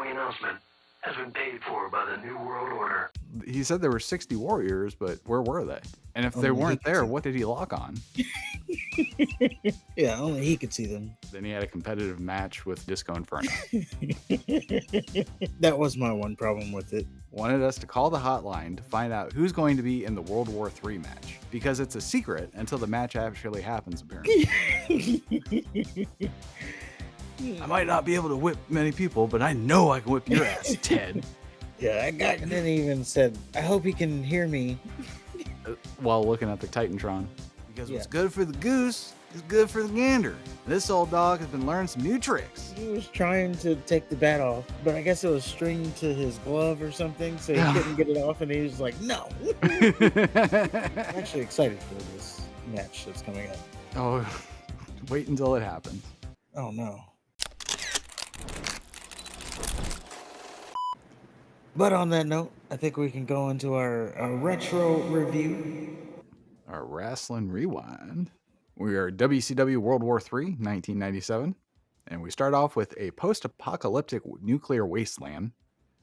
following announcement has been paid for by the New World Order. He said there were 60 warriors, but where were they? And if they Only he weren't could there, see. what did he lock on? Yeah, only he could see them. Then he had a competitive match with Disco Inferno. That was my one problem with it. Wanted us to call the hotline to find out who's going to be in the World War III match, because it's a secret until the match actually happens, apparently. I might not be able to whip many people, but I know I can whip your ass, Ted. Yeah, that guy didn't even said, I hope he can hear me. While looking at the Titantron. Because what's Yeah. good for the goose is good for the gander. This old dog has been learning some new tricks. He was trying to take the bat off, but I guess it was stringed to his glove or something, so he couldn't get it off, and he was like, no. I'm actually excited for this match that's coming up. Oh, wait until it happens. Oh, no. But on that note, I think we can go into our retro review. Our Wrestling Rewind. We are WCW World War III, 1997. And we start off with a post-apocalyptic nuclear wasteland.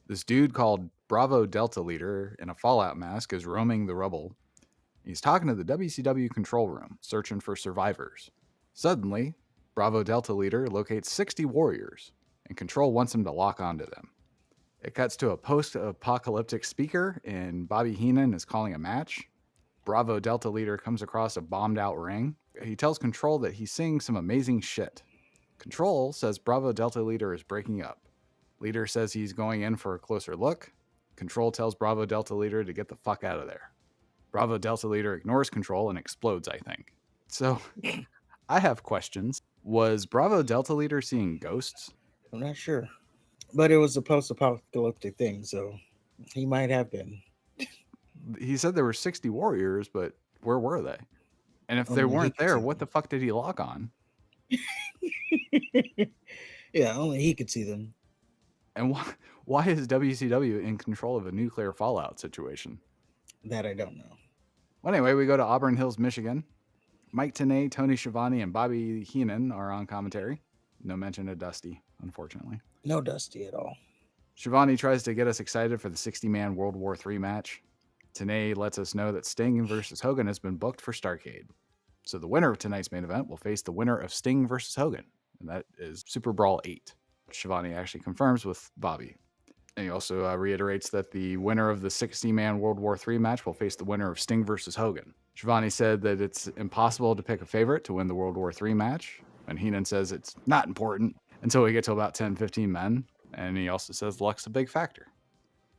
This dude called Bravo Delta Leader in a Fallout mask is roaming the rubble. He's talking to the WCW control room, searching for survivors. Suddenly, Bravo Delta Leader locates 60 warriors, and Control wants him to lock onto them. It cuts to a post-apocalyptic speaker, and Bobby Heenan is calling a match. Bravo Delta Leader comes across a bombed-out ring. He tells Control that he's seeing some amazing shit. Control says Bravo Delta Leader is breaking up. Leader says he's going in for a closer look. Control tells Bravo Delta Leader to get the fuck out of there. Bravo Delta Leader ignores Control and explodes, I think. So, I have questions. Was Bravo Delta Leader seeing ghosts? I'm not sure. But it was a post-apocalyptic thing, so he might have been. He said there were 60 warriors, but where were they? And if they Only he weren't could there, see what the fuck did he lock on? Yeah, only he could see them. And why is WCW in control of a nuclear fallout situation? That I don't know. Well, anyway, we go to Auburn Hills, Michigan. Mike Tenay, Tony Schiavone, and Bobby Heenan are on commentary. No mention of Dusty, unfortunately. No Dusty at all. Schiavone tries to get us excited for the 60-man World War III match. Tenay lets us know that Sting versus Hogan has been booked for Starrcade. So the winner of tonight's main event will face the winner of Sting versus Hogan, and that is Super Brawl 8. Schiavone actually confirms with Bobby. And he also reiterates that the winner of the 60-man World War III match will face the winner of Sting versus Hogan. Schiavone said that it's impossible to pick a favorite to win the World War III match, and Heenan says it's not important until we get to about 10, 15 men, and he also says luck's a big factor.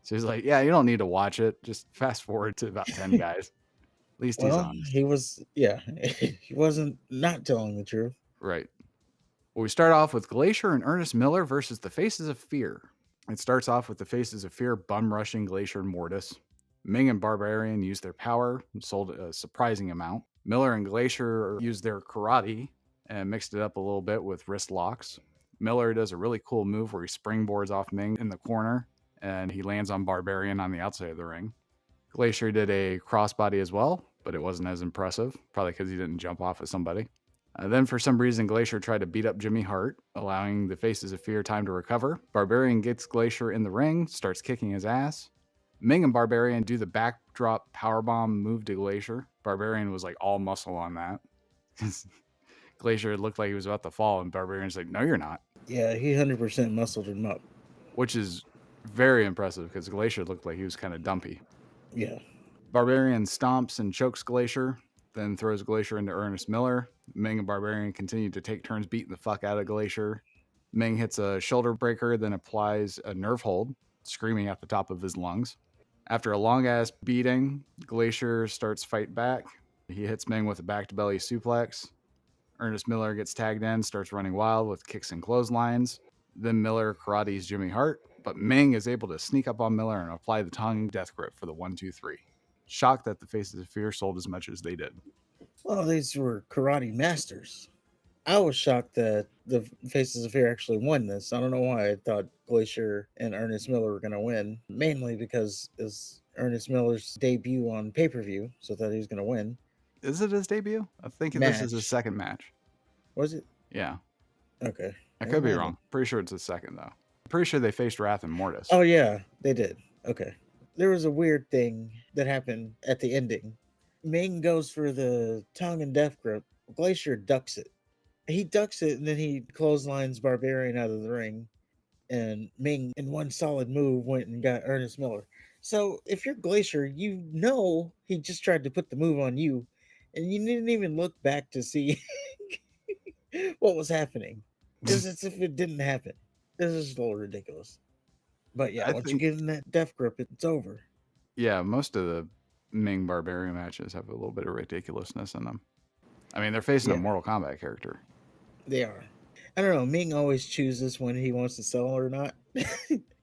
So he's like, yeah, you don't need to watch it. Just fast forward to about 10 guys. At least he's Well, honest. he was, yeah, he wasn't not telling the truth. Right. Well, we start off with Glacier and Ernest Miller versus the Faces of Fear. It starts off with the Faces of Fear bum-rushing Glacier and Mortis. Ming and Barbarian use their power and sold a surprising amount. Miller and Glacier used their karate and mixed it up a little bit with wrist locks. Miller does a really cool move where he springboards off Ming in the corner, and he lands on Barbarian on the outside of the ring. Glacier did a crossbody as well, but it wasn't as impressive, probably because he didn't jump off at somebody. Then for some reason, Glacier tried to beat up Jimmy Hart, allowing the Faces of Fear time to recover. Barbarian gets Glacier in the ring, starts kicking his ass. Ming and Barbarian do the backdrop powerbomb move to Glacier. Barbarian was like all muscle on that. Glacier looked like he was about to fall, and Barbarian's like, no, you're not. Yeah, he 100% muscled him up. Which is very impressive because Glacier looked like he was kind of dumpy. Yeah. Barbarian stomps and chokes Glacier, then throws Glacier into Ernest Miller. Ming and Barbarian continue to take turns beating the fuck out of Glacier. Ming hits a shoulder breaker, then applies a nerve hold, screaming at the top of his lungs. After a long-ass beating, Glacier starts fight back. He hits Ming with a back-to-belly suplex. Ernest Miller gets tagged in, starts running wild with kicks and clotheslines. Then Miller karates Jimmy Hart, but Ming is able to sneak up on Miller and apply the tongue death grip for the 1-2-3. Shocked that the Faces of Fear sold as much as they did. Well, these were karate masters. I was shocked that the Faces of Fear actually won this. I don't know why I thought Glacier and Ernest Miller were going to win. Mainly because it's Ernest Miller's debut on pay-per-view, so I thought he was going to win. Is it his debut? I think this is his second match. Was it? Yeah. Okay. I could be wrong. Pretty sure it's his second, though. Pretty sure they faced Wrath and Mortis. Oh yeah, they did. Okay. There was a weird thing that happened at the ending. Ming goes for the tongue and death grip. Glacier ducks it. He ducks it and then he clotheslines Barbarian out of the ring. And Ming, in one solid move, went and got Ernest Miller. So if you're Glacier, you know he just tried to put the move on you, and you didn't even look back to see what was happening. It's as if it didn't happen. This is a little ridiculous. But yeah, I once think- you get in that death grip, it's over. Yeah, most of the Ming Barbarian matches have a little bit of ridiculousness in them. I mean, they're facing a Yeah. Mortal Kombat character. They are. I don't know. Ming always chooses when he wants to sell or not.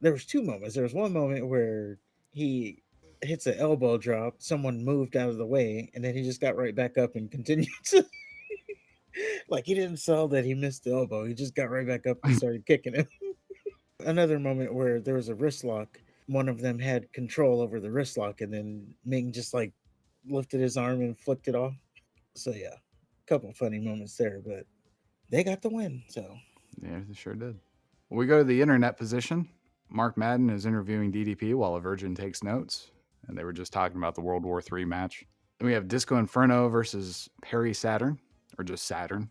There was two moments. There was one moment where he hits an elbow drop. Someone moved out of the way, and then he just got right back up and continued to. Like he didn't sell that he missed the elbow. He just got right back up and started kicking him. Another moment where there was a wrist lock. One of them had control over the wrist lock, and then Ming just like lifted his arm and flicked it off. So yeah, a couple funny moments there, but they got the win. So Yeah, they sure did. We go to the internet position. Mark Madden is interviewing DDP while a Virgin takes notes, and they were just talking about the World War III match. Then we have Disco Inferno versus Perry Saturn, or just Saturn.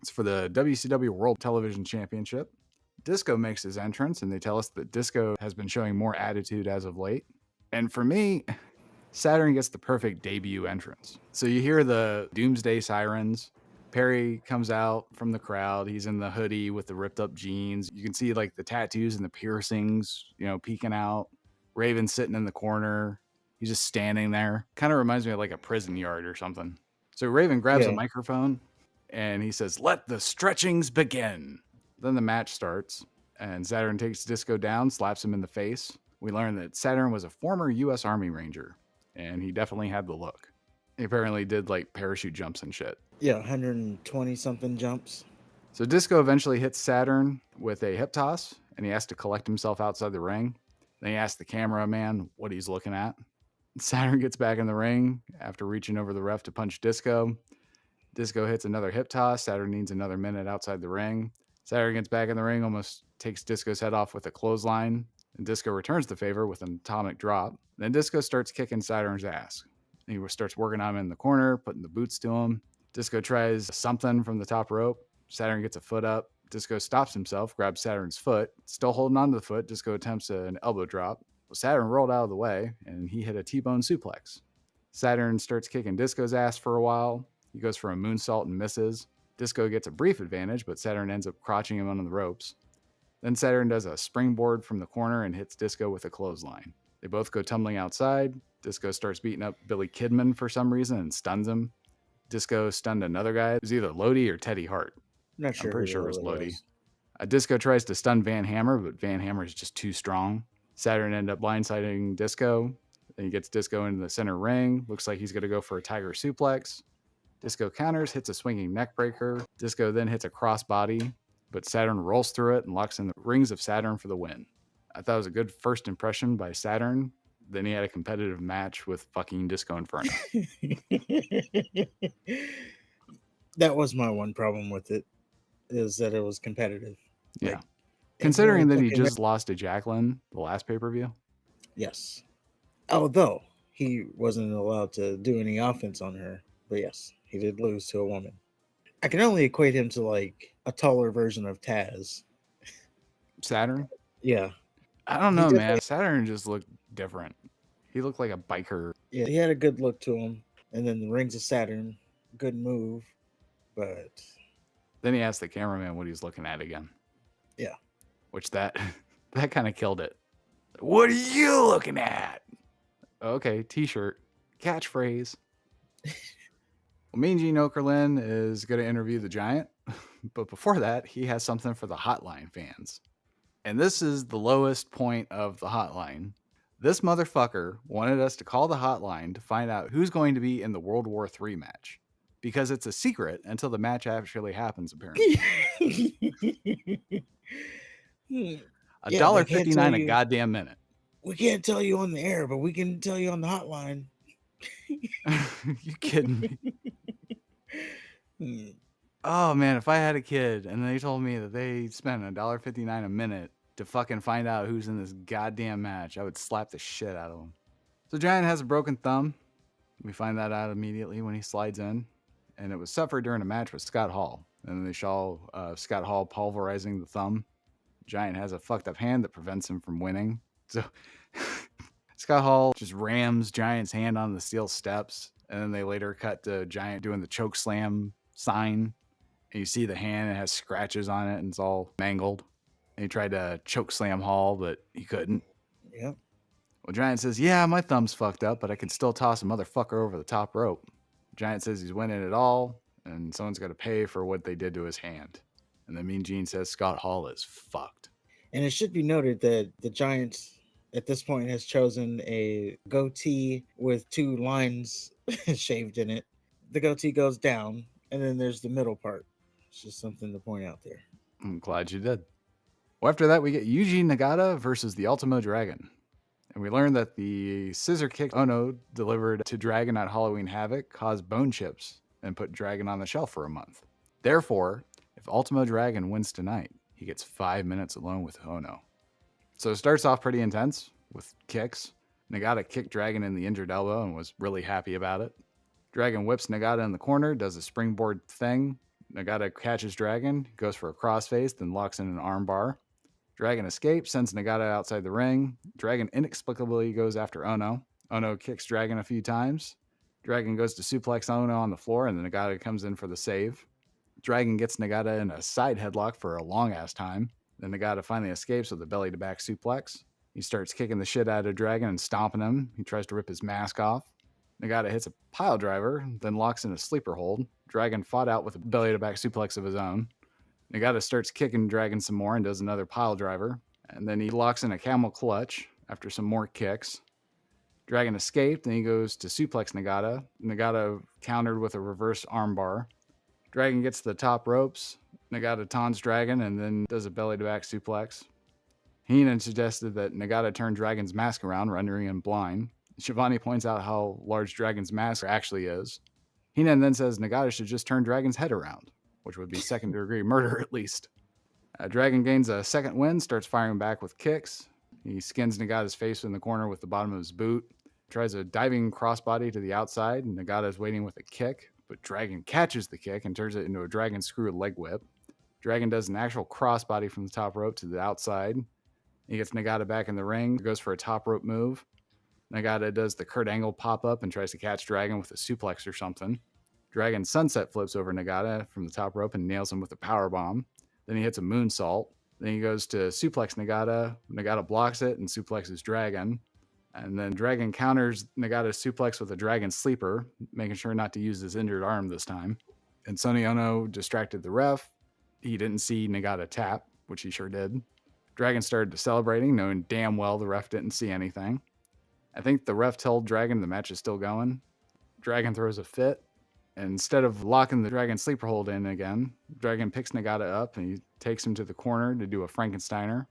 It's for the WCW World Television Championship. Disco makes his entrance, and they tell us that Disco has been showing more attitude as of late. And for me, Saturn gets the perfect debut entrance. So you hear the Doomsday sirens. Perry comes out from the crowd. He's in the hoodie with the ripped up jeans. You can see like the tattoos and the piercings, peeking out. Raven's sitting in the corner. He's just standing there. Kind of reminds me of like a prison yard or something. So Raven grabs a Yeah. microphone and he says, "Let the stretchings begin." Then the match starts and Saturn takes Disco down, slaps him in the face. We learn that Saturn was a former U.S. Army Ranger and he definitely had the look. He apparently did like parachute jumps and shit. yeah, 120 something jumps. So Disco eventually hits Saturn with a hip toss, and he has to collect himself outside the ring. Then he asks the cameraman what he's looking at. Saturn gets back in the ring after reaching over the ref to punch Disco. Disco hits another hip toss. Saturn needs another minute outside the ring. Saturn gets back in the ring, almost takes Disco's head off with a clothesline, and Disco returns the favor with an atomic drop. Then Disco starts kicking Saturn's ass. He starts working on him in the corner, putting the boots to him. Disco tries something from the top rope. Saturn gets a foot up. Disco stops himself, grabs Saturn's foot. Still holding on to the foot, Disco attempts an elbow drop. Well, Saturn rolled out of the way, and he hit a T-bone suplex. Saturn starts kicking Disco's ass for a while. He goes for a moonsault and misses. Disco gets a brief advantage, but Saturn ends up crotching him on the ropes. Then Saturn does a springboard from the corner and hits Disco with a clothesline. They both go tumbling outside. Disco starts beating up Billy Kidman for some reason and stuns him. Disco stunned another guy. It was either Lodi or Teddy Hart. Not sure. I'm pretty who sure it was really Lodi. Disco tries to stun Van Hammer, but Van Hammer is just too strong. Saturn ended up blindsiding Disco. Then he gets Disco into the center ring. Looks like he's going to go for a tiger suplex. Disco counters, hits a swinging neck breaker. Disco then hits a crossbody, but Saturn rolls through it and locks in the rings of Saturn for the win. I thought it was a good first impression by Saturn. Then he had a competitive match with fucking Disco Inferno. That was my one problem with it, is that it was competitive. Yeah. Like, Considering that he everyone just lost to Jacqueline the last pay-per-view. yes. Although he wasn't allowed to do any offense on her, but yes, he did lose to a woman. I can only equate him to like a taller version of Taz. Saturn? Yeah. I don't He know, definitely- man. Saturn just looked different. He looked like a biker. Yeah, he had a good look to him. And then the Rings of Saturn, good move. But Then he asked the cameraman what he's looking at again. Yeah. Which that kind of killed it. What are you looking at? Okay, t-shirt. Catchphrase. Well, Mean Gene Okerlund is going to interview the Giant. But before that, he has something for the hotline fans. And this is the lowest point of the hotline. This motherfucker wanted us to call the hotline to find out who's going to be in the World War III match. Because it's a secret until the match actually happens, apparently. $1.59 a goddamn minute. We can't tell you on the air, but we can tell you on the hotline. You kidding me? Oh man, if I had a kid and they told me that they spent $1.59 a minute to fucking find out who's in this goddamn match. I would slap the shit out of him. So Giant has a broken thumb. We find that out immediately when he slides in. And it was suffered during a match with Scott Hall. And then they show Scott Hall pulverizing the thumb. Giant has a fucked up hand that prevents him from winning. So Scott Hall just rams Giant's hand on the steel steps. And then they later cut to Giant doing the choke slam sign. And you see the hand, it has scratches on it and it's all mangled. And he tried to choke slam Hall, but he couldn't. Yep. Well, Giant says, yeah, my thumb's fucked up, but I can still toss a motherfucker over the top rope. Giant says he's winning it all, and someone's got to pay for what they did to his hand. And then Mean Gene says Scott Hall is fucked. And it should be noted that the Giant at this point has chosen a goatee with 2 lines shaved in it. The goatee goes down, and then there's the middle part. It's just something to point out there. I'm glad you did. Well, after that, we get Yuji Nagata versus the Ultimo Dragon. And we learn that the scissor kick Ono delivered to Dragon at Halloween Havoc caused bone chips and put Dragon on the shelf for a month. Therefore, if Ultimo Dragon wins tonight, he gets 5 minutes alone with Ono. So it starts off pretty intense with kicks. Nagata kicked Dragon in the injured elbow and was really happy about it. Dragon whips Nagata in the corner, does a springboard thing. Nagata catches Dragon, goes for a crossface, then locks in an armbar. Dragon escapes, sends Nagata outside the ring. Dragon inexplicably goes after Ono. Ono kicks Dragon a few times. Dragon goes to suplex Ono on the floor, and then Nagata comes in for the save. Dragon gets Nagata in a side headlock for a long-ass time. Then Nagata finally escapes with a belly-to-back suplex. He starts kicking the shit out of Dragon and stomping him. He tries to rip his mask off. Nagata hits a pile driver, then locks in a sleeper hold. Dragon fought out with a belly-to-back suplex of his own. Nagata starts kicking Dragon some more and does another pile driver. And then he locks in a camel clutch after some more kicks. Dragon escaped, and he goes to suplex Nagata. Nagata countered with a reverse armbar. Dragon gets to the top ropes. Nagata taunts Dragon and then does a belly-to-back suplex. Heenan suggested that Nagata turn Dragon's mask around, rendering him blind. Shivani points out how large Dragon's mask actually is. Heenan then says Nagata should just turn Dragon's head around, which would be second-degree murder at least. Dragon gains a second win, starts firing back with kicks. He skins Nagata's face in the corner with the bottom of his boot. Tries a diving crossbody to the outside, and Nagata is waiting with a kick, but Dragon catches the kick and turns it into a Dragon Screw leg whip. Dragon does an actual crossbody from the top rope to the outside. He gets Nagata back in the ring, goes for a top rope move. Nagata does the Kurt Angle pop-up and tries to catch Dragon with a suplex or something. Dragon sunset flips over Nagata from the top rope and nails him with a powerbomb. Then he hits a moonsault. Then he goes to suplex Nagata. Nagata blocks it and suplexes Dragon. And then Dragon counters Nagata's suplex with a Dragon sleeper, making sure not to use his injured arm this time. And Sonny Ono distracted the ref. He didn't see Nagata tap, which he sure did. Dragon started celebrating, knowing damn well the ref didn't see anything. I think the ref told Dragon the match is still going. Dragon throws a fit. And instead of locking the Dragon sleeper hold in again, Dragon picks Nagata up and he takes him to the corner to do a Frankensteiner.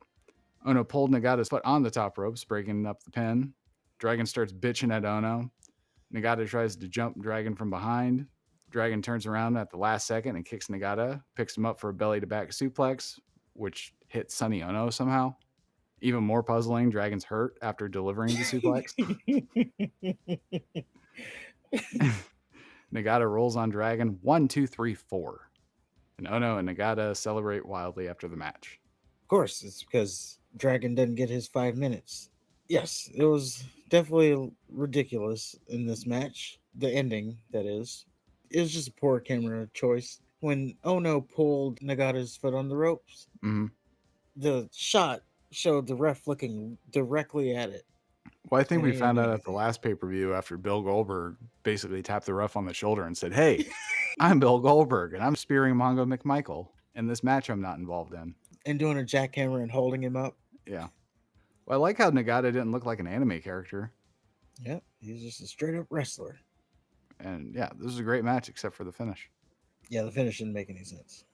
Ono pulled Nagata's foot on the top ropes, breaking up the pin. Dragon starts bitching at Ono. Nagata tries to jump Dragon from behind. Dragon turns around at the last second and kicks Nagata, picks him up for a belly-to-back suplex, which hits Sonny Ono somehow. Even more puzzling, Dragon's hurt after delivering the suplex. Nagata rolls on Dragon 1, 2, 3, 4. And Ono and Nagata celebrate wildly after the match. Of course, it's because Dragon didn't get his 5 minutes. Yes, it was definitely ridiculous in this match. The ending, that is. It was just a poor camera choice. When Ono pulled Nagata's foot on the ropes, the shot showed the ref looking directly at it. Well, I think we found out at the last pay-per-view after Bill Goldberg basically tapped the ref on the shoulder and said, hey, I'm Bill Goldberg, and I'm spearing Mongo McMichael in this match I'm not involved in. And doing a jackhammer and holding him up. Yeah. Well, I like how Nagata didn't look like an anime character. Yep, he's just a straight-up wrestler. And yeah, this was a great match except for the finish. Yeah, the finish didn't make any sense.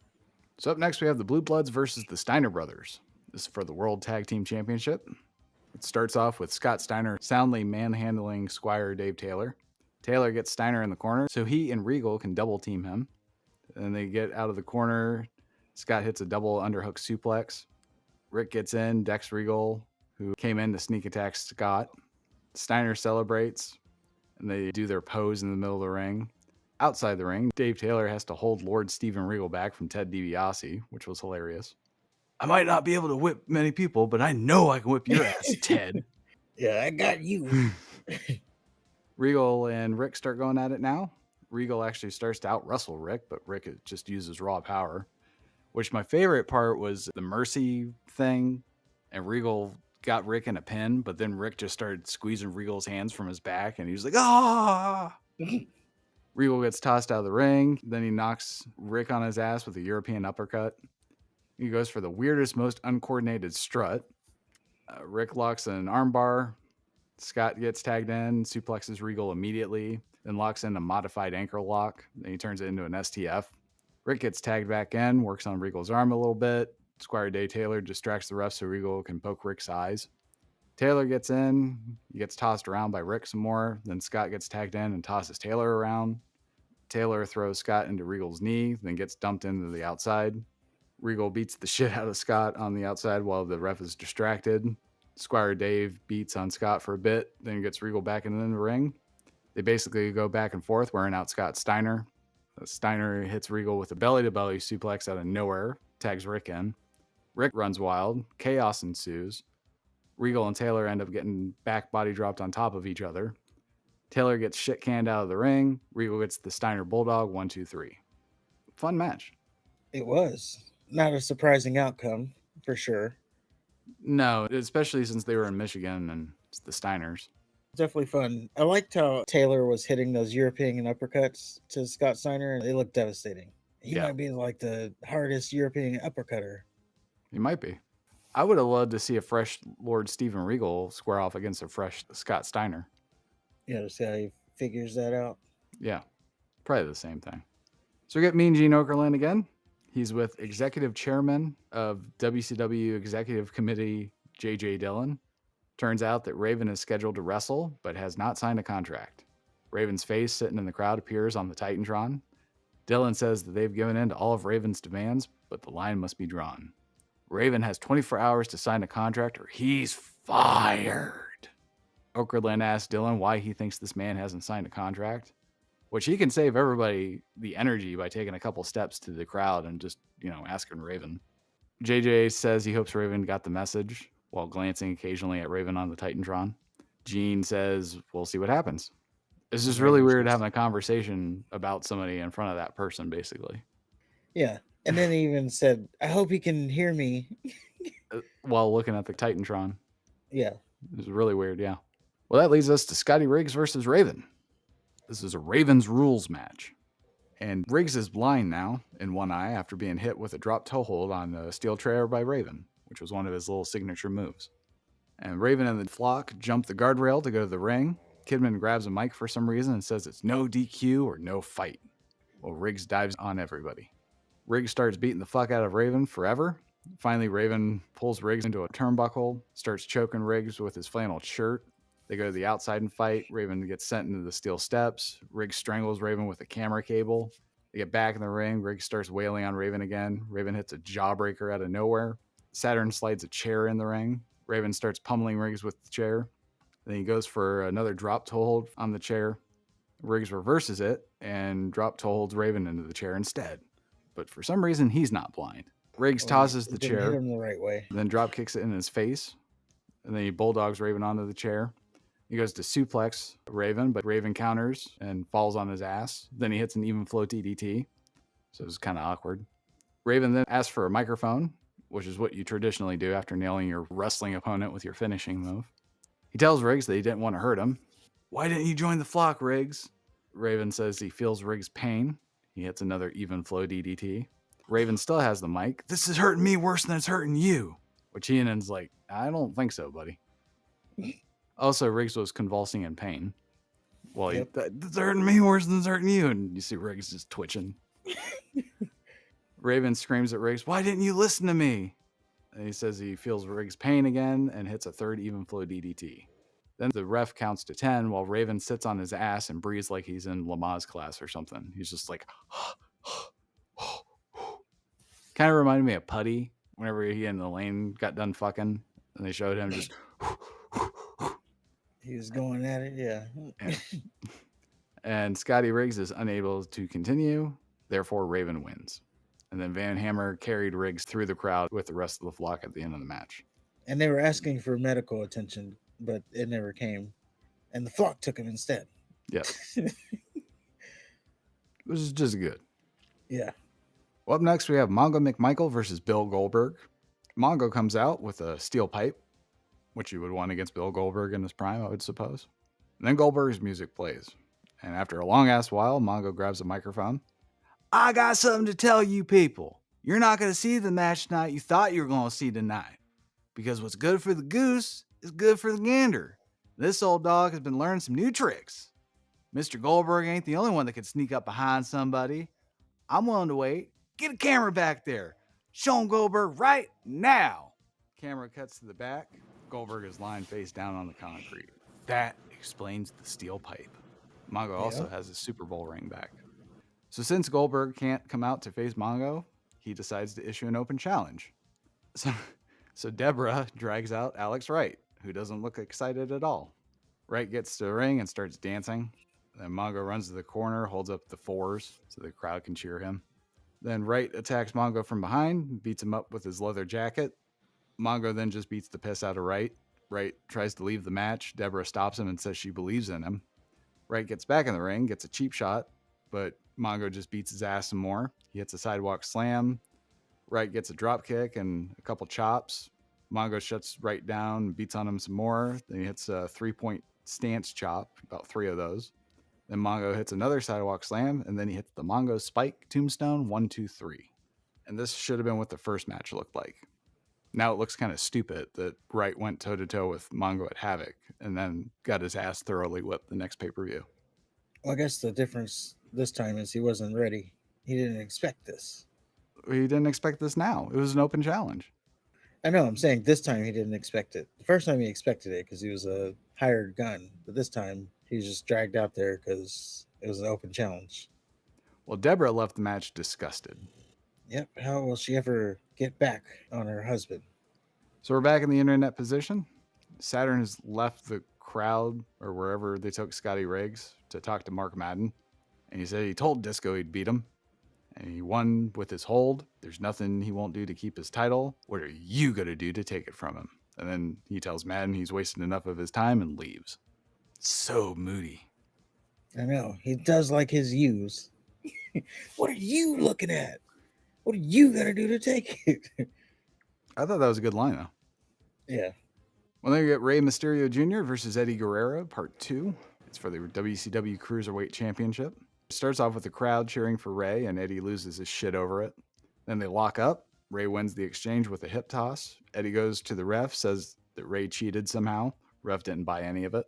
So up next, we have the Blue Bloods versus the Steiner Brothers. This is for the World Tag Team Championship. It starts off with Scott Steiner soundly manhandling Squire Dave Taylor. Taylor gets Steiner in the corner so he and Regal can double team him. And they get out of the corner. Scott hits a double underhook suplex. Rick gets in, decks Regal, who came in to sneak attack Scott. Steiner celebrates, and they do their pose in the middle of the ring. Outside the ring, Dave Taylor has to hold Lord Steven Regal back from Ted DiBiase, which was hilarious. I might not be able to whip many people, but I know I can whip your ass, Ted. Yeah, I got you. Regal and Rick start going at it now. Regal actually starts to out-wrestle Rick, but Rick just uses raw power, which my favorite part was the Mercy thing, and Regal got Rick in a pin, but then Rick just started squeezing Regal's hands from his back, and he was like, ah! Regal gets tossed out of the ring. Then he knocks Rick on his ass with a European uppercut. He goes for the weirdest, most uncoordinated strut. Rick locks an armbar. Scott gets tagged in, suplexes Regal immediately, then locks in a modified ankle lock. Then he turns it into an STF. Rick gets tagged back in, works on Regal's arm a little bit. Squire Day Taylor distracts the ref so Regal can poke Rick's eyes. Taylor gets in, he gets tossed around by Rick some more. Then Scott gets tagged in and tosses Taylor around. Taylor throws Scott into Regal's knee, then gets dumped into the outside. Regal beats the shit out of Scott on the outside while the ref is distracted. Squire Dave beats on Scott for a bit, then gets Regal back into the ring. They basically go back and forth, wearing out Scott Steiner. Steiner hits Regal with a belly-to-belly suplex out of nowhere, tags Rick in. Rick runs wild. Chaos ensues. Regal and Taylor end up getting back body dropped on top of each other. Taylor gets shit canned out of the ring. Regal gets the Steiner Bulldog 1, 2, 3. Fun match. It was not a surprising outcome for sure. No, especially since they were in Michigan and it's the Steiners. Definitely fun. I liked how Taylor was hitting those European uppercuts to Scott Steiner, and they looked devastating. He might be like the hardest European uppercutter. He might be. I would have loved to see a fresh Lord Steven Regal square off against a fresh Scott Steiner. Yeah, to see how he figures that out. Yeah, probably the same thing. So we get Mean Gene Okerlund again. He's with Executive Chairman of WCW Executive Committee, J.J. Dillon. Turns out that Raven is scheduled to wrestle, but has not signed a contract. Raven's face sitting in the crowd appears on the Titantron. Dillon says that they've given in to all of Raven's demands, but the line must be drawn. Raven has 24 hours to sign a contract or he's fired. Okerlund asks Dillon why he thinks this man hasn't signed a contract, which he can save everybody the energy by taking a couple steps to the crowd and just, asking Raven. JJ says he hopes Raven got the message while glancing occasionally at Raven on the Titantron. Gene says, we'll see what happens. It's just really weird having a conversation about somebody in front of that person, basically. Yeah. And then he even said, I hope he can hear me. While looking at the Titantron. Yeah. It was really weird, yeah. Well, that leads us to Scotty Riggs versus Raven. This is a Raven's Rules match. And Riggs is blind now in one eye after being hit with a drop toe hold on a steel chair by Raven, which was one of his little signature moves. And Raven and the flock jump the guardrail to go to the ring. Kidman grabs a mic for some reason and says it's no DQ or no fight. Well, Riggs dives on everybody. Riggs starts beating the fuck out of Raven forever. Finally, Raven pulls Riggs into a turnbuckle, starts choking Riggs with his flannel shirt. They go to the outside and fight. Raven gets sent into the steel steps. Riggs strangles Raven with a camera cable. They get back in the ring. Riggs starts wailing on Raven again. Raven hits a jawbreaker out of nowhere. Saturn slides a chair in the ring. Raven starts pummeling Riggs with the chair. Then he goes for another drop toe hold on the chair. Riggs reverses it and drop toe holds Raven into the chair instead. But for some reason, he's not blind. Riggs tosses the chair, hit him the right way. then drop kicks it in his face. And then he bulldogs Raven onto the chair. He goes to suplex Raven, but Raven counters and falls on his ass. Then he hits an even flow DDT. So it was kind of awkward. Raven then asks for a microphone, which is what you traditionally do after nailing your wrestling opponent with your finishing move. He tells Riggs that he didn't want to hurt him. Why didn't you join the flock, Riggs? Raven says he feels Riggs' pain. He hits another even flow DDT. Raven still has the mic. This is hurting me worse than it's hurting you. Which Heenan's like, I don't think so, buddy. Also, Riggs was convulsing in pain. Well, it's hurting me worse than it's hurting you. And you see Riggs just twitching. Raven screams at Riggs, why didn't you listen to me? And he says he feels Riggs' pain again and hits a third even flow DDT. Then the ref counts to 10 while Raven sits on his ass and breathes like he's in Lamaze class or something. He's just like, kind of reminded me of Putty whenever he and Elaine got done fucking, and they showed him just. He was going at it, yeah. Yeah. And Scotty Riggs is unable to continue, therefore Raven wins. And then Van Hammer carried Riggs through the crowd with the rest of the flock at the end of the match. And they were asking for medical attention, but it never came. And the flock took him instead. Yes. Which is just good. Yeah. Well, up next, we have Mongo McMichael versus Bill Goldberg. Mongo comes out with a steel pipe, which you would want against Bill Goldberg in his prime, I would suppose. And then Goldberg's music plays. And after a long-ass while, Mongo grabs a microphone. I got something to tell you people. You're not going to see the match tonight you thought you were going to see tonight. Because what's good for the goose is good for the gander. This old dog has been learning some new tricks. Mr. Goldberg ain't the only one that can sneak up behind somebody. I'm willing to wait. Get a camera back there. Show him Goldberg right now. Camera cuts to the back. Goldberg is lying face down on the concrete. That explains the steel pipe. Mongo also has his Super Bowl ring back. So since Goldberg can't come out to face Mongo, he decides to issue an open challenge. So Deborah drags out Alex Wright, who doesn't look excited at all. Wright gets to the ring and starts dancing. Then Mongo runs to the corner, holds up the fours so the crowd can cheer him. Then Wright attacks Mongo from behind, beats him up with his leather jacket. Mongo then just beats the piss out of Wright. Wright tries to leave the match. Deborah stops him and says she believes in him. Wright gets back in the ring, gets a cheap shot, but Mongo just beats his ass some more. He hits a sidewalk slam. Wright gets a drop kick and a couple chops. Mongo shuts Wright down, beats on him some more. Then he hits a 3-point stance chop, about 3 of those. Then Mongo hits another sidewalk slam, and then he hits the Mongo spike tombstone 1, 2, 3. And this should have been what the first match looked like. Now it looks kind of stupid that Wright went toe-to-toe with Mongo at Havoc and then got his ass thoroughly whipped the next pay-per-view. Well, I guess the difference this time is he wasn't ready. He didn't expect this. He didn't expect this now. It was an open challenge. I know, I'm saying this time he didn't expect it. The first time he expected it because he was a hired gun. But this time he was just dragged out there because it was an open challenge. Well, Deborah left the match disgusted. Yep, how will she ever get back on her husband? So we're back in the internet position. Saturn has left the crowd or wherever they took Scotty Riggs to talk to Mark Madden. And he said he told Disco he'd beat him. And he won with his hold. There's nothing he won't do to keep his title. What are you going to do to take it from him? And then he tells Madden he's wasted enough of his time and leaves. So moody. I know, he does like his use. What are you looking at? What are you going to do to take it? I thought that was a good line, though. Yeah. Well, then you get Rey Mysterio Jr. versus Eddie Guerrero, part 2. It's for the WCW Cruiserweight Championship. It starts off with the crowd cheering for Rey, and Eddie loses his shit over it. Then they lock up. Rey wins the exchange with a hip toss. Eddie goes to the ref, says that Rey cheated somehow. Ref didn't buy any of it.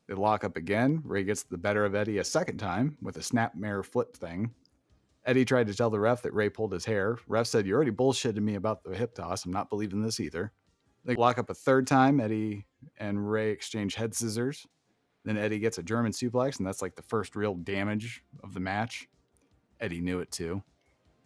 They lock up again. Rey gets the better of Eddie a second time with a snapmare flip thing. Eddie tried to tell the ref that Rey pulled his hair. Ref said, "You already bullshitted me about the hip toss. I'm not believing this either." They lock up a third time. Eddie and Rey exchange head scissors. Then Eddie gets a German suplex, and that's like the first real damage of the match. Eddie knew it too.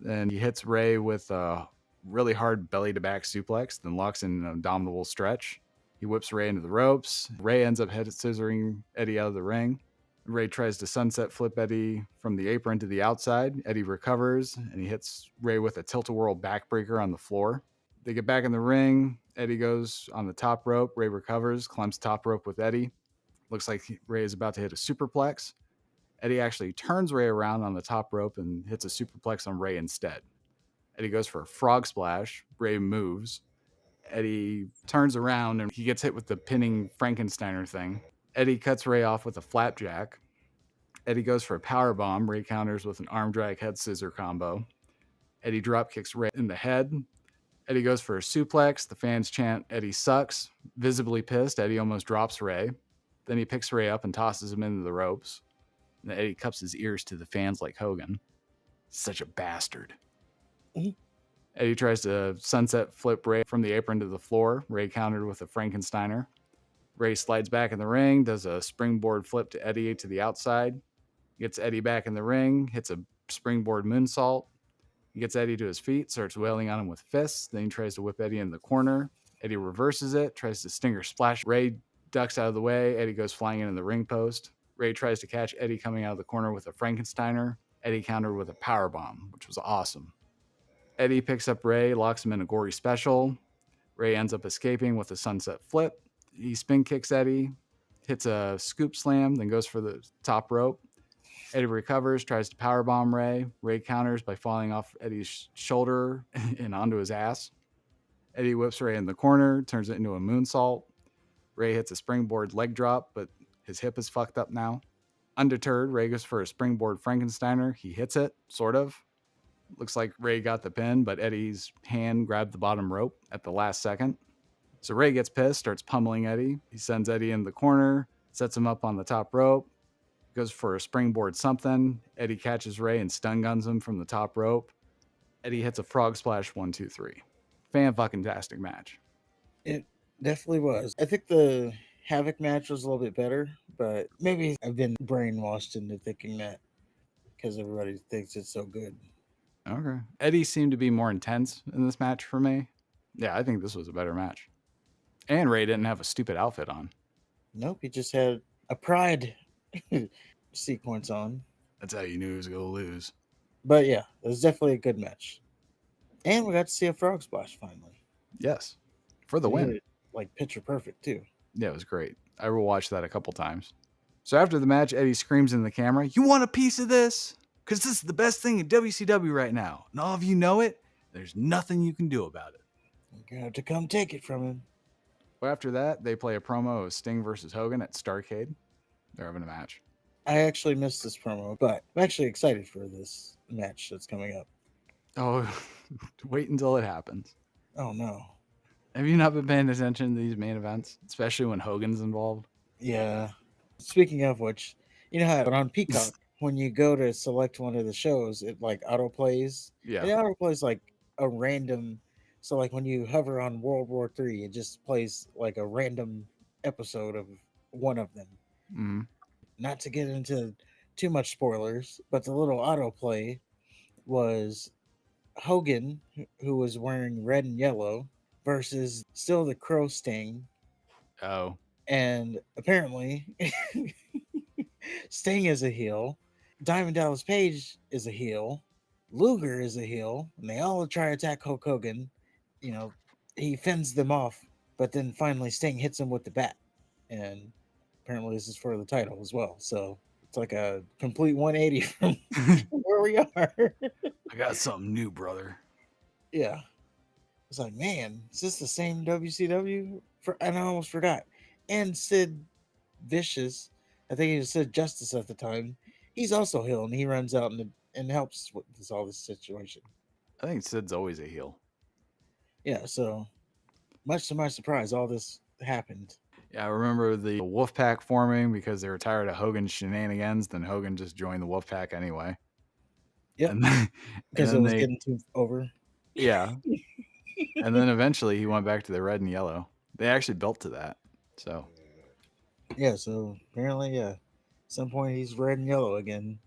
Then he hits Rey with a really hard belly-to-back suplex, then locks in an abdominal stretch. He whips Rey into the ropes. Rey ends up head scissoring Eddie out of the ring. Rey tries to sunset flip Eddie from the apron to the outside. Eddie recovers, and he hits Rey with a tilt-a-whirl backbreaker on the floor. They get back in the ring. Eddie goes on the top rope. Rey recovers, climbs top rope with Eddie. Looks like Rey is about to hit a superplex. Eddie actually turns Rey around on the top rope and hits a superplex on Rey instead. Eddie goes for a frog splash. Rey moves. Eddie turns around and he gets hit with the pinning Frankensteiner thing. Eddie cuts Rey off with a flapjack. Eddie goes for a power bomb. Rey counters with an arm drag head scissor combo. Eddie drop kicks Rey in the head. Eddie goes for a suplex. The fans chant, "Eddie sucks." Visibly pissed, Eddie almost drops Rey. Then he picks Rey up and tosses him into the ropes. And then Eddie cups his ears to the fans like Hogan. Such a bastard. Eddie tries to sunset flip Rey from the apron to the floor. Rey countered with a Frankensteiner. Rey slides back in the ring, does a springboard flip to Eddie to the outside, gets Eddie back in the ring, hits a springboard moonsault. He gets Eddie to his feet, starts wailing on him with fists. Then he tries to whip Eddie in the corner. Eddie reverses it, tries to stinger splash. Ray ducks out of the way. Eddie goes flying into the ring post. Ray tries to catch Eddie coming out of the corner with a Frankensteiner. Eddie countered with a power bomb, which was awesome. Eddie picks up Ray, locks him in a gory special. Ray ends up escaping with a sunset flip. He spin kicks Eddie, hits a scoop slam, then goes for the top rope. Eddie recovers, tries to powerbomb Ray. Ray counters by falling off Eddie's shoulder and onto his ass. Eddie whips Ray in the corner, turns it into a moonsault. Ray hits a springboard leg drop, but his hip is fucked up now. Undeterred, Ray goes for a springboard Frankensteiner. He hits it, sort of. Looks like Ray got the pin, but Eddie's hand grabbed the bottom rope at the last second. So Ray gets pissed, starts pummeling Eddie. He sends Eddie in the corner, sets him up on the top rope, goes for a springboard something. Eddie catches Ray and stun guns him from the top rope. Eddie hits a frog splash 1, 2, 3. Fan-fucking-tastic match. It definitely was. I think the Havoc match was a little bit better, but maybe I've been brainwashed into thinking that because everybody thinks it's so good. Okay. Eddie seemed to be more intense in this match for me. Yeah, I think this was a better match. And Ray didn't have a stupid outfit on. Nope, he just had a pride sequence on. That's how you knew he was going to lose. But yeah, it was definitely a good match. And we got to see a frog splash finally. Yes. For the He win. hit it, like picture perfect too. Yeah, it was great. I rewatched that a couple times. So after the match, Eddie screams in the camera, "You want a piece of this? Because this is the best thing in WCW right now. And all of you know it. There's nothing you can do about it." You're going to have to come take it from him. Well, after that, they play a promo of Sting versus Hogan at Starrcade. They're having a match. I actually missed this promo, but I'm actually excited for this match that's coming up. Oh, wait until it happens. Oh no. Have you not been paying attention to these main events, especially when Hogan's involved? Yeah. Speaking of which, you know how on Peacock, when you go to select one of the shows, it like auto plays. Yeah. It auto plays like a random. So like when you hover on World War III, it just plays like a random episode of one of them. Mm-hmm. Not to get into too much spoilers, but the little autoplay was Hogan, who was wearing red and yellow, versus still the Crow Sting. Oh. And apparently, Sting is a heel. Diamond Dallas Page is a heel. Luger is a heel. And they all try to attack Hulk Hogan. You know, he fends them off. But then finally, Sting hits him with the bat. And apparently, this is for the title as well. So it's like a complete 180 from where we are. I got something new, brother. Yeah. It's like, man, is this the same WCW? And I almost forgot. And Sid Vicious, I think he was Sid Justice at the time. He's also heel, and he runs out and helps with all this situation. I think Sid's always a heel. Yeah, so much to my surprise, all this happened. Yeah, I remember the Wolfpack forming because they were tired of Hogan's shenanigans. Then Hogan just joined the Wolfpack anyway. Yep, because it was getting too over. Yeah. And then eventually he went back to the red and yellow. They actually built to that. So yeah, so apparently, yeah, at some point he's red and yellow again.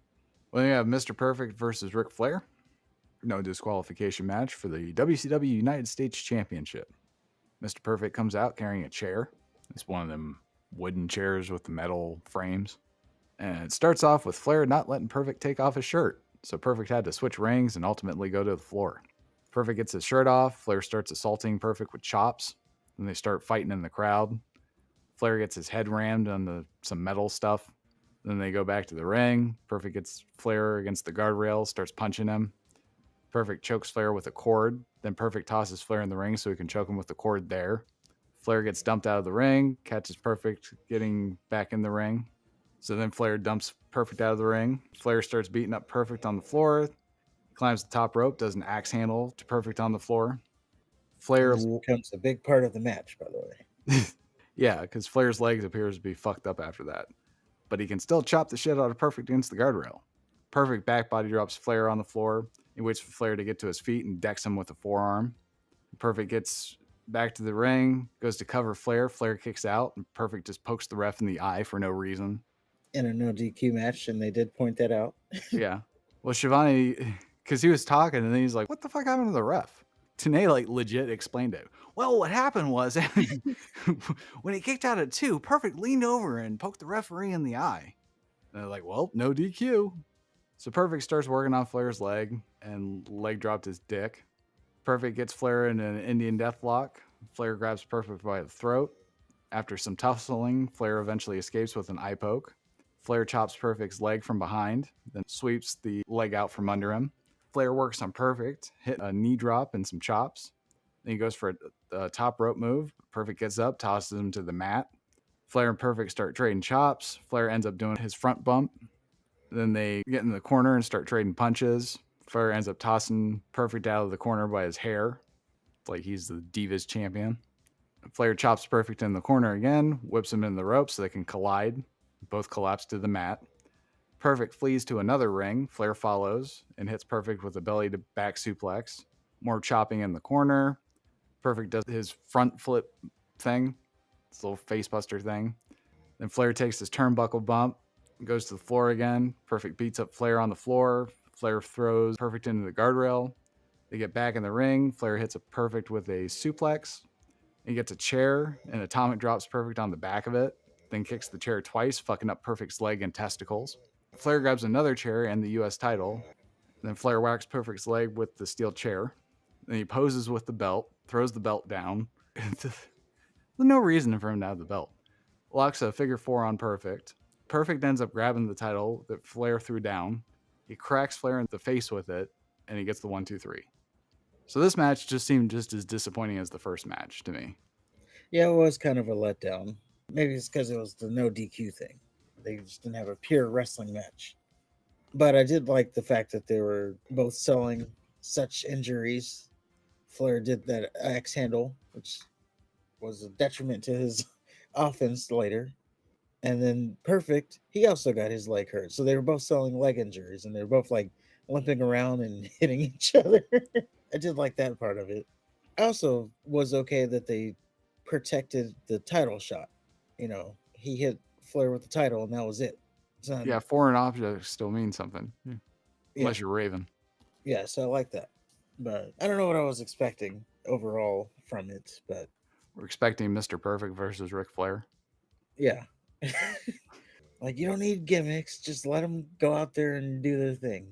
Well, you have Mr. Perfect versus Ric Flair. No disqualification match for the WCW United States Championship. Mr. Perfect comes out carrying a chair. It's one of them wooden chairs with the metal frames. And it starts off with Flair not letting Perfect take off his shirt. So Perfect had to switch rings and ultimately go to the floor. Perfect gets his shirt off. Flair starts assaulting Perfect with chops. Then they start fighting in the crowd. Flair gets his head rammed onto some metal stuff. Then they go back to the ring. Perfect gets Flair against the guardrail, starts punching him. Perfect chokes Flair with a cord. Then Perfect tosses Flair in the ring so he can choke him with the cord there. Flair gets dumped out of the ring, catches Perfect getting back in the ring. So then Flair dumps Perfect out of the ring. Flair starts beating up Perfect on the floor. Climbs the top rope, does an axe handle to Perfect on the floor. Flair this becomes a big part of the match, by the way. Yeah, because Flair's legs appears to be fucked up after that. But he can still chop the shit out of Perfect against the guardrail. Perfect back body drops Flair on the floor. He waits for Flair to get to his feet and decks him with a forearm. Perfect gets back to the ring, goes to cover Flair. Flair kicks out, and Perfect just pokes the ref in the eye for no reason. In a no DQ match, and they did point that out. Yeah. Well, Shivani because he was talking and then he's like, what the fuck happened to the ref? Tenay like legit explained it. Well, what happened was when he kicked out at 2, Perfect leaned over and poked the referee in the eye. And they're like, well, no DQ. So Perfect starts working on Flair's leg and leg dropped his dick. Perfect gets Flair in an Indian deathlock. Flair grabs Perfect by the throat. After some tussling, Flair eventually escapes with an eye poke. Flair chops Perfect's leg from behind, then sweeps the leg out from under him. Flair works on Perfect, hit a knee drop and some chops. Then he goes for a top rope move. Perfect gets up, tosses him to the mat. Flair and Perfect start trading chops. Flair ends up doing his front bump. Then they get in the corner and start trading punches. Flair ends up tossing Perfect out of the corner by his hair. It's like he's the Divas champion. Flair chops Perfect in the corner again, whips him in the ropes so they can collide. Both collapse to the mat. Perfect flees to another ring. Flair follows and hits Perfect with a belly to back suplex. More chopping in the corner. Perfect does his front flip thing, this little facebuster thing. Then Flair takes his turnbuckle bump, goes to the floor again. Perfect beats up Flair on the floor. Flair throws Perfect into the guardrail. They get back in the ring. Flair hits a Perfect with a suplex. He gets a chair, and Atomic drops Perfect on the back of it, then kicks the chair twice, fucking up Perfect's leg and testicles. Flair grabs another chair and the U.S. title. Then Flair whacks Perfect's leg with the steel chair. Then he poses with the belt, throws the belt down. There's no reason for him to have the belt. Locks a figure 4 on Perfect. Perfect ends up grabbing the title that Flair threw down. He cracks Flair in the face with it, and he gets the 1-2-3. So this match just seemed just as disappointing as the first match to me. Yeah, it was kind of a letdown. Maybe it's because it was the no DQ thing. They just didn't have a pure wrestling match. But I did like the fact that they were both selling such injuries. Flair did that axe handle, which was a detriment to his offense later. And then Perfect, he also got his leg hurt. So they were both selling leg injuries and they were both like limping around and hitting each other. I did like that part of it. I also was okay that they protected the title shot. You know, he hit Flair with the title and that was it. It's not, Yeah, foreign objects still mean something. yeah, Unless you're Raven. yeah, so I like that. But I don't know what I was expecting overall from it, but We're expecting Mr. Perfect versus Ric Flair. yeah. Like, you don't need gimmicks, just let them go out there and do their thing.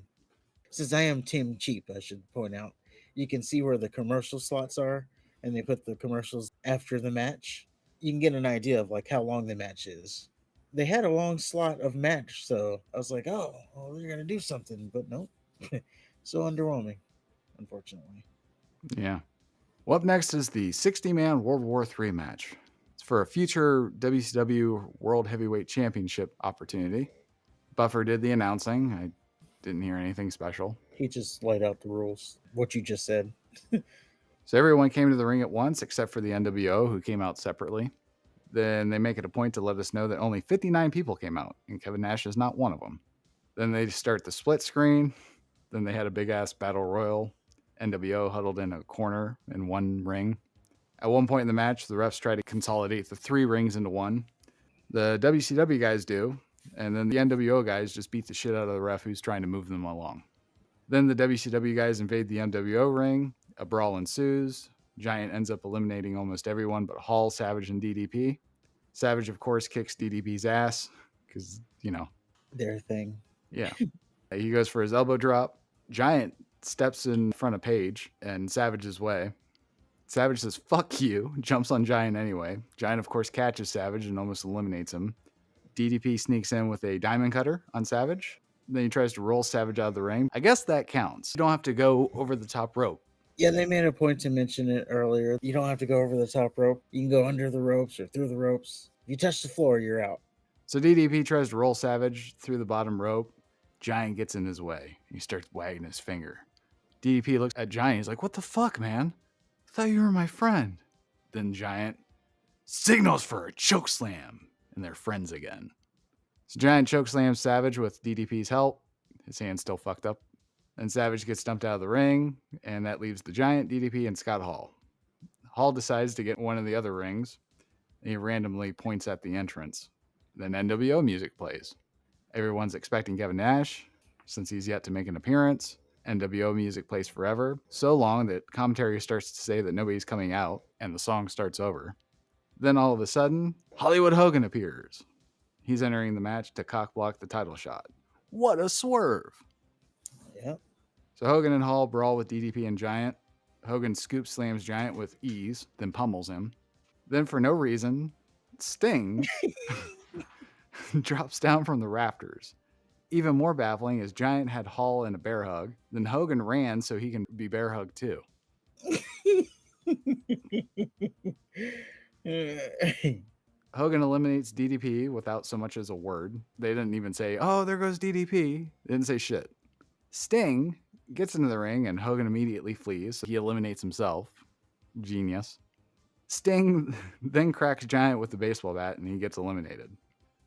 Since I am Team Cheap, I should point out, you can see where the commercial slots are, and they put the commercials after the match. You can get an idea of like how long the match is. They had a long slot of match, so I was like, oh, well, they're gonna do something, but nope. So underwhelming, unfortunately. Yeah. Well, up next is the 60-man World War III match. It's for a future WCW World Heavyweight Championship opportunity. Buffer did the announcing. I didn't hear anything special. He just laid out the rules, what you just said. So everyone came to the ring at once except for the NWO, who came out separately. Then they make it a point to let us know that only 59 people came out, and Kevin Nash is not one of them. Then they start the split screen. Then they had a big ass battle royal. NWO huddled in a corner in one ring. At one point in the match, the refs try to consolidate the 3 rings into one. The WCW guys do, and then the NWO guys just beat the shit out of the ref who's trying to move them along. Then the WCW guys invade the NWO ring. A brawl ensues. Giant ends up eliminating almost everyone but Hall, Savage, and DDP. Savage, of course, kicks DDP's ass because, Their thing. yeah. He goes for his elbow drop. Giant steps in front of Page and Savage's way. Savage says, fuck you, jumps on Giant anyway. Giant, of course, catches Savage and almost eliminates him. DDP sneaks in with a diamond cutter on Savage. Then he tries to roll Savage out of the ring. I guess that counts. You don't have to go over the top rope. Yeah, they made a point to mention it earlier. You don't have to go over the top rope. You can go under the ropes or through the ropes. If you touch the floor, you're out. So DDP tries to roll Savage through the bottom rope. Giant gets in his way. He starts wagging his finger. DDP looks at Giant. He's like, what the fuck, man? I thought you were my friend. Then Giant signals for a chokeslam, and they're friends again. So Giant chokeslams Savage with DDP's help. His hand's still fucked up. Then Savage gets dumped out of the ring, and that leaves the Giant, DDP, and Scott Hall. Hall decides to get one of the other rings, and he randomly points at the entrance. Then NWO music plays. Everyone's expecting Kevin Nash, since he's yet to make an appearance. NWO music plays forever, so long that commentary starts to say that nobody's coming out, and the song starts over. Then all of a sudden, Hollywood Hogan appears. He's entering the match to cockblock the title shot. What a swerve! Yep. So Hogan and Hall brawl with DDP and Giant. Hogan scoop slams Giant with ease, then pummels him. Then for no reason, Sting drops down from the rafters. Even more baffling is Giant had Hall in a bear hug. Then Hogan ran so he can be bear hugged too. Hogan eliminates DDP without so much as a word. They didn't even say, "Oh, there goes DDP." They didn't say shit. Sting gets into the ring and Hogan immediately flees. So he eliminates himself. Genius. Sting then cracks Giant with the baseball bat and he gets eliminated.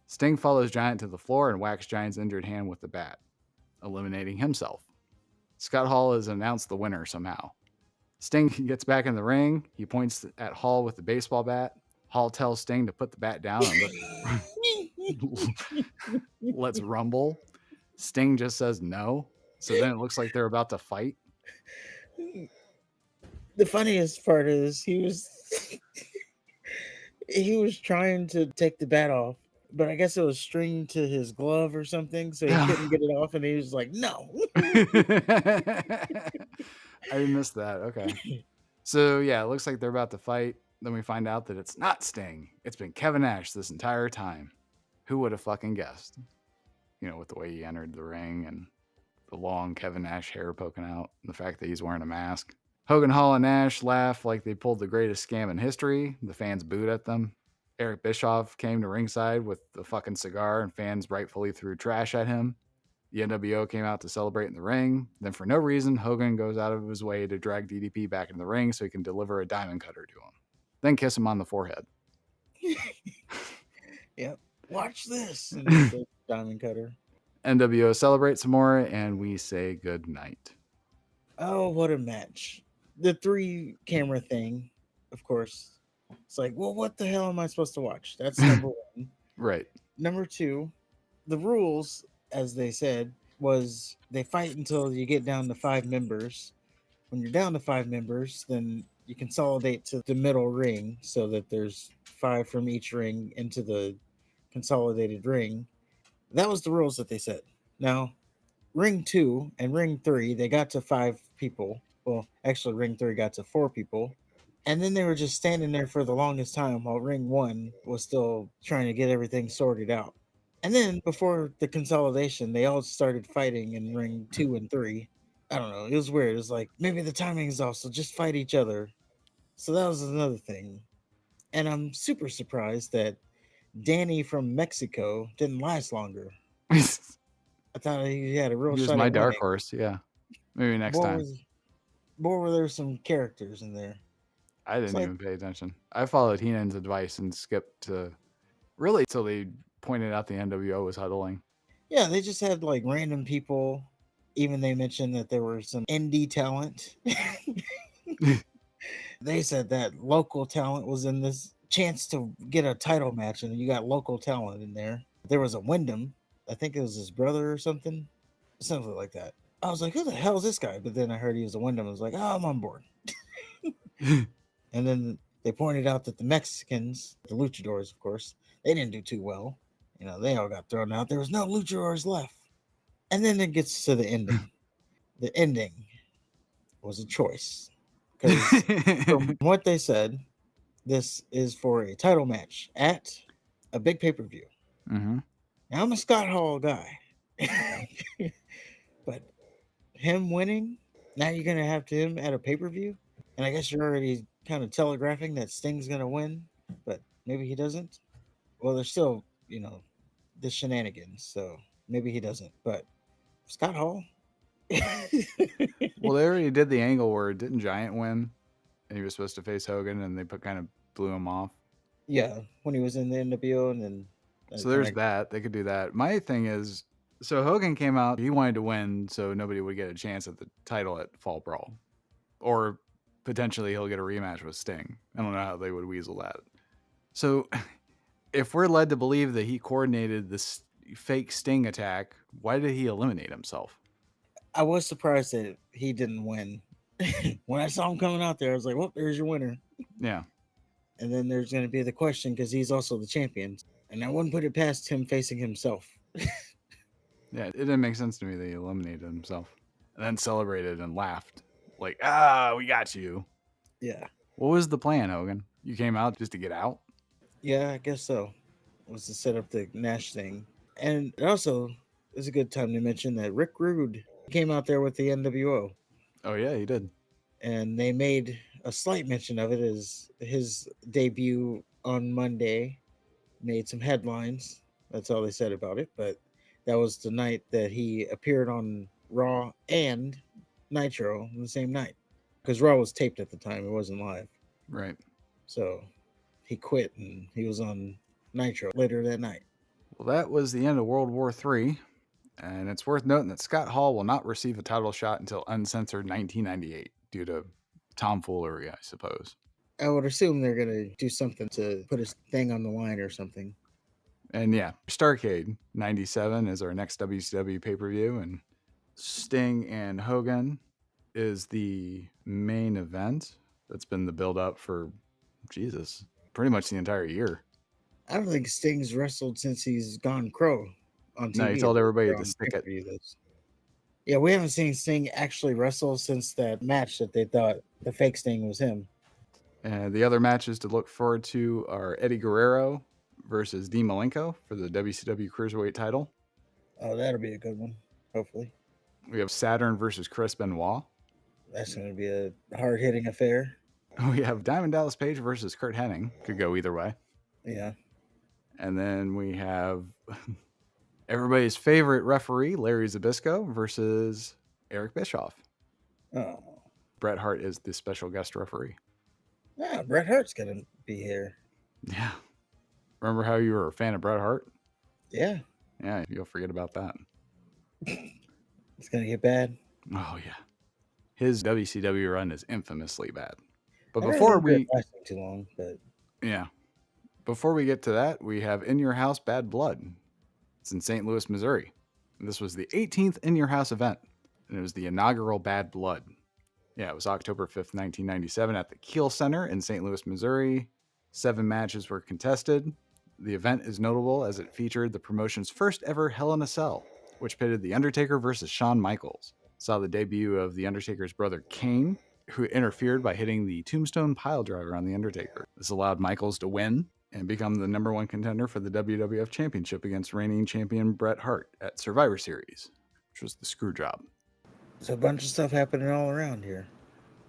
Sting follows Giant to the floor and whacks Giant's injured hand with the bat, eliminating himself. Scott Hall is announced the winner somehow. Sting gets back in the ring. He points at Hall with the baseball bat. Hall tells Sting to put the bat down and let's rumble. Sting just says no. So then it looks like they're about to fight. The funniest part is he was trying to take the bat off, but I guess it was stringed to his glove or something, so he couldn't get it off, and he was like, "No." I missed that. Okay. So yeah, it looks like they're about to fight. Then we find out that it's not Sting. It's been Kevin Nash this entire time. Who would have fucking guessed? You know, with the way he entered the ring and the long Kevin Nash hair poking out, and the fact that he's wearing a mask. Hogan, Hall, and Nash laugh like they pulled the greatest scam in history. The fans booed at them. Eric Bischoff came to ringside with a fucking cigar, and fans rightfully threw trash at him. The NWO came out to celebrate in the ring. Then, for no reason, Hogan goes out of his way to drag DDP back in the ring so he can deliver a diamond cutter to him. Then kiss him on the forehead. Yep. Watch this. And the diamond cutter. NWO celebrates some more, and we say good night. Oh, what a match. The 3 camera thing, of course. It's like, well, what the hell am I supposed to watch? That's number 1. Right. Number 2, the rules, as they said, was they fight until you get down to 5 members. When you're down to 5 members, then you consolidate to the middle ring so that there's 5 from each ring into the consolidated ring. That was the rules that they said. Now, ring 2 and ring 3, they got to 5 people. Well, actually, ring 3 got to 4 people. And then they were just standing there for the longest time while ring 1 was still trying to get everything sorted out. And then before the consolidation, they all started fighting in ring 2 and 3. I don't know. It was weird. It was like, maybe the timing is off, so just fight each other. So that was another thing. And I'm super surprised that Danny from Mexico didn't last longer. I thought he had a real He shot was my at dark winning. horse. Yeah. Maybe next Boy, time. were there some characters in there. I didn't like- even pay attention. I followed Heenan's advice and skipped to really till they pointed out the NWO was huddling. Yeah, they just had like random people. Even they mentioned that there were some indie talent. They said that local talent was in this chance to get a title match, and you got local talent in there. There was a Wyndham. I think it was his brother or something like that. I was like, who the hell is this guy? But then I heard he was a Wyndham. I was like, oh, I'm on board. And then they pointed out that the Mexicans, the luchadors, of course, they didn't do too well. You know, they all got thrown out. There was no luchadors left. And then it gets to the ending. The ending was a choice. Because from what they said, this is for a title match at a big pay-per-view. Mm-hmm. Now, I'm a Scott Hall guy. But him winning, now you're going to have him at a pay-per-view? And I guess you're already kind of telegraphing that Sting's going to win, but maybe he doesn't. Well, there's still, you know, the shenanigans, so maybe he doesn't. But Scott Hall? Well, they already did the angle where didn't Giant win? And he was supposed to face Hogan, and they kind of blew him off. Yeah, when he was in the NWO, and then... So there's that. They could do that. My thing is, so Hogan came out, he wanted to win so nobody would get a chance at the title at Fall Brawl. Or potentially he'll get a rematch with Sting. I don't know how they would weasel that. So if we're led to believe that he coordinated this fake Sting attack, why did he eliminate himself? I was surprised that he didn't win. When I saw him coming out there, I was like, well, there's your winner. Yeah. And then there's going to be the question because he's also the champion. And I wouldn't put it past him facing himself. Yeah, it didn't make sense to me that he eliminated himself and then celebrated and laughed. Like, we got you. Yeah. What was the plan, Hogan? You came out just to get out? Yeah, I guess so. Was to set up the Nash thing. And it also is a good time to mention that Rick Rude came out there with the NWO. Oh, yeah, he did. And they made a slight mention of it as his debut on Monday made some headlines. That's all they said about it. But that was the night that he appeared on Raw and Nitro on the same night. Because Raw was taped at the time, it wasn't live. Right. So he quit and he was on Nitro later that night. Well, that was the end of World War III. And it's worth noting that Scott Hall will not receive a title shot until Uncensored 1998 due to tomfoolery, I suppose. I would assume they're going to do something to put his thing on the line or something. And yeah, Starrcade 97 is our next WCW pay-per-view. And Sting and Hogan is the main event. That's been the build-up for, Jesus, pretty much the entire year. I don't think Sting's wrestled since he's gone Crow on TV. No, he told everybody to stick it. Yeah, we haven't seen Sting actually wrestle since that match that they thought the fake Sting was him. And the other matches to look forward to are Eddie Guerrero versus Dean Malenko for the WCW Cruiserweight title. Oh, that'll be a good one, hopefully. We have Saturn versus Chris Benoit. That's going to be a hard-hitting affair. We have Diamond Dallas Page versus Kurt Hennig. Could go either way. Yeah. And then we have everybody's favorite referee, Larry Zbyszko, versus Eric Bischoff. Oh. Bret Hart is the special guest referee. Yeah, Bret Hart's going to be here. Yeah. Remember how you were a fan of Bret Hart? Yeah. Yeah, you'll forget about that. It's going to get bad. Oh, yeah. His WCW run is infamously bad. But I before don't think we... it lasted too long, but... Yeah. Before we get to that, we have In Your House Bad Blood. It's in St. Louis, Missouri. And this was the 18th In Your House event, and it was the inaugural Bad Blood. Yeah, it was October 5th, 1997 at the Kiel Center in St. Louis, Missouri. 7 matches were contested. The event is notable as it featured the promotion's first ever Hell in a Cell, which pitted The Undertaker versus Shawn Michaels. Saw the debut of The Undertaker's brother Kane, who interfered by hitting the Tombstone Piledriver on The Undertaker. This allowed Michaels to win and become the number 1 contender for the WWF Championship against reigning champion Bret Hart at Survivor Series, which was the screw job. So a bunch of stuff happening all around here.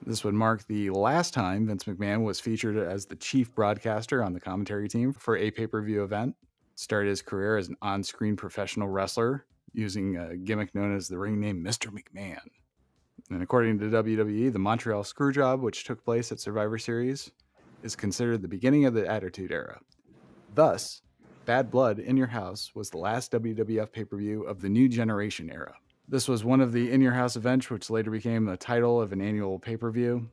This would mark the last time Vince McMahon was featured as the chief broadcaster on the commentary team for a pay-per-view event. Started his career as an on-screen professional wrestler using a gimmick known as the ring name Mr. McMahon. And according to WWE, the Montreal Screwjob, which took place at Survivor Series, is considered the beginning of the Attitude Era. Thus, Bad Blood In Your House was the last WWF pay-per-view of the New Generation era. This was one of the In Your House events, which later became the title of an annual pay-per-view.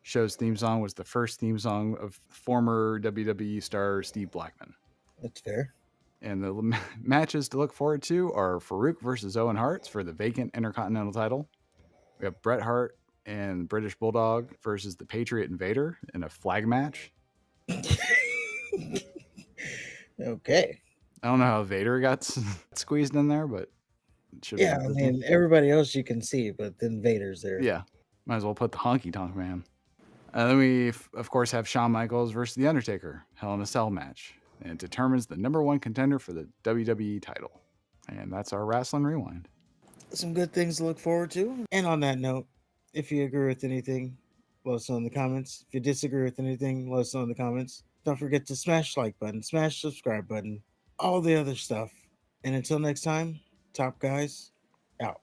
Show's theme song was the first theme song of former WWE star Steve Blackman. That's fair. And the matches to look forward to are Farouk versus Owen Hart for the vacant Intercontinental title. We have Bret Hart and British Bulldog versus the Patriot Invader in a flag match. Okay. I don't know how Vader got squeezed in there, but it should Yeah, I mean, everybody else you can see, but then Vader's there. Yeah, might as well put the Honky Tonk Man. And then we, of course, have Shawn Michaels versus The Undertaker, Hell in a Cell match. And it determines the number 1 contender for the WWE title. And that's our Wrestling Rewind. Some good things to look forward to. And on that note, if you agree with anything, let us know in the comments. If you disagree with anything, let us know in the comments. Don't forget to smash like button, smash subscribe button, all the other stuff. And until next time, Top Guys, out.